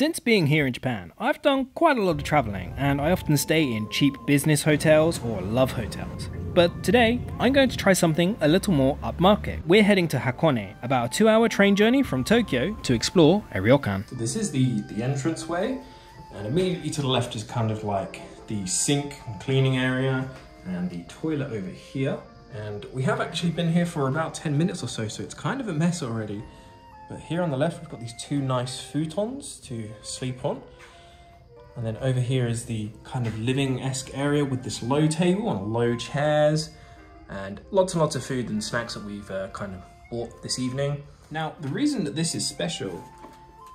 Since being here in Japan, I've done quite a lot of travelling, and I often stay in cheap business hotels or love hotels. But today, I'm going to try something a little more upmarket. We're heading to Hakone, about a 2-hour train journey from Tokyo, to explore a ryokan. So this is the entranceway, and immediately to the left is kind of like the sink and cleaning area, and the toilet over here. And we have actually been here for about 10 minutes or so, so it's kind of a mess already. But here on the left, we've got these 2 nice futons to sleep on. And then over here is the kind of living-esque area with this low table and low chairs, and lots of food and snacks that we've kind of bought this evening. Now, the reason that this is special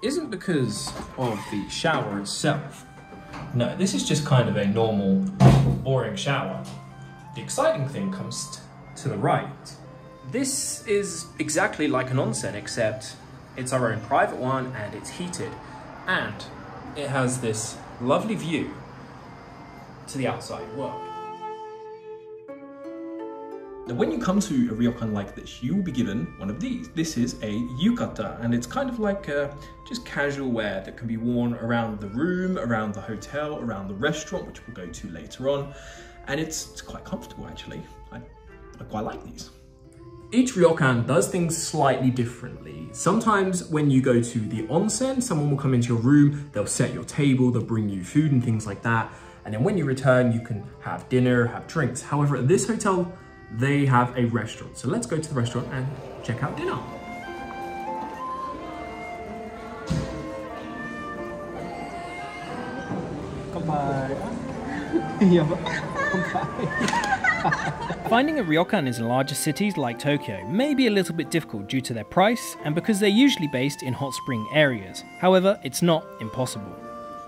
isn't because of the shower itself. No, this is just kind of a normal, boring shower. The exciting thing comes to the right. This is exactly like an onsen, except it's our own private one and it's heated. And it has this lovely view to the outside world. Now, when you come to a ryokan like this, you will be given one of these. This is a yukata, and it's kind of like just casual wear that can be worn around the room, around the hotel, around the restaurant, which we'll go to later on. And it's quite comfortable, actually. I quite like these. Each ryokan does things slightly differently. Sometimes when you go to the onsen, someone will come into your room, they'll set your table, they'll bring you food and things like that. And then when you return, you can have dinner, have drinks. However, at this hotel, they have a restaurant. So let's go to the restaurant and check out dinner. Finding a ryokan in larger cities like Tokyo may be a little bit difficult due to their price and because they're usually based in hot spring areas. However, it's not impossible.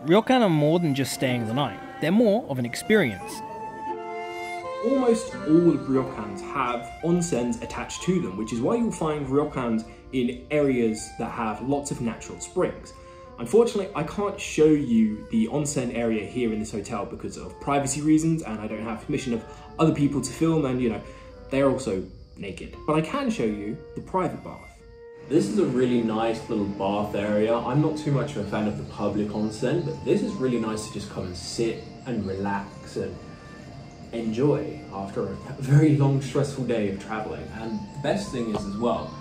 Ryokan are more than just staying the night, they're more of an experience. Almost all of ryokans have onsens attached to them, which is why you'll find ryokans in areas that have lots of natural springs. Unfortunately, I can't show you the onsen area here in this hotel because of privacy reasons, and I don't have permission of other people to film, and you know, they're also naked. But I can show you the private bath. This is a really nice little bath area. I'm not too much of a fan of the public onsen, but this is really nice to just come and sit and relax and enjoy after a very long, stressful day of traveling. And the best thing is as well,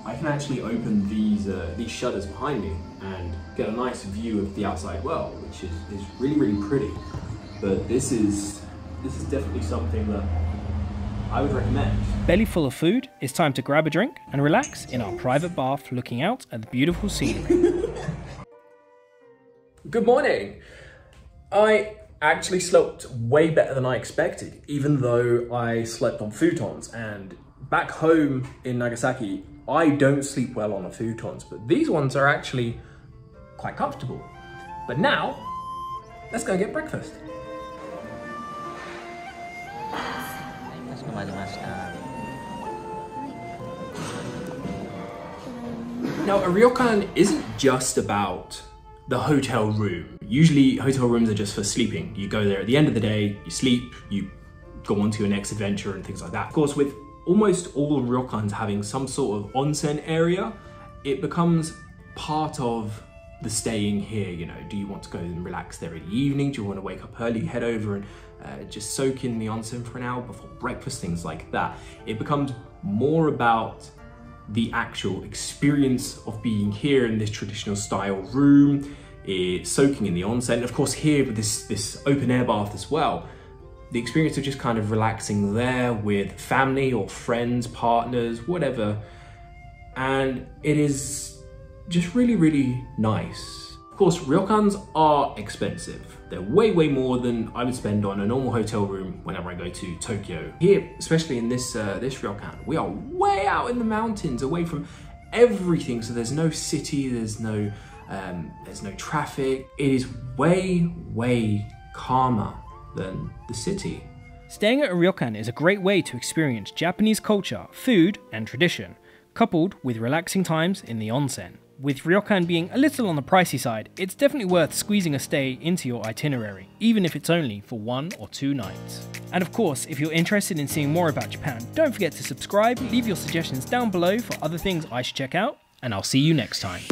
I can actually open these shutters behind me and get a nice view of the outside world, which is really pretty. But this is definitely something that I would recommend. Belly full of food, it's time to grab a drink and relax in our private bath looking out at the beautiful scenery. Good morning! I actually slept way better than I expected, even though I slept on futons. And back home in Nagasaki, I don't sleep well on the futons, but these ones are actually quite comfortable. But now, let's go get breakfast. Now, a ryokan isn't just about the hotel room. Usually hotel rooms are just for sleeping. You go there at the end of the day, you sleep, you go on to your next adventure and things like that. Of course, with almost all ryokans having some sort of onsen area, it becomes part of the staying here. You know, do you want to go and relax there in the evening? Do you want to wake up early, head over and just soak in the onsen for an hour before breakfast, things like that. It becomes more about the actual experience of being here in this traditional style room, soaking in the onsen. Of course, here with this open air bath as well, the experience of just kind of relaxing there with family or friends, partners, whatever. And it is just really nice. Of course, ryokans are expensive. They're way more than I would spend on a normal hotel room whenever I go to Tokyo. Here, especially in this ryokan, we are way out in the mountains, away from everything. So there's no city, there's no traffic. It is way calmer than the city. Staying at a ryokan is a great way to experience Japanese culture, food and tradition, coupled with relaxing times in the onsen. With ryokan being a little on the pricey side, it's definitely worth squeezing a stay into your itinerary, even if it's only for 1 or 2 nights. And of course, if you're interested in seeing more about Japan, don't forget to subscribe, leave your suggestions down below for other things I should check out, and I'll see you next time.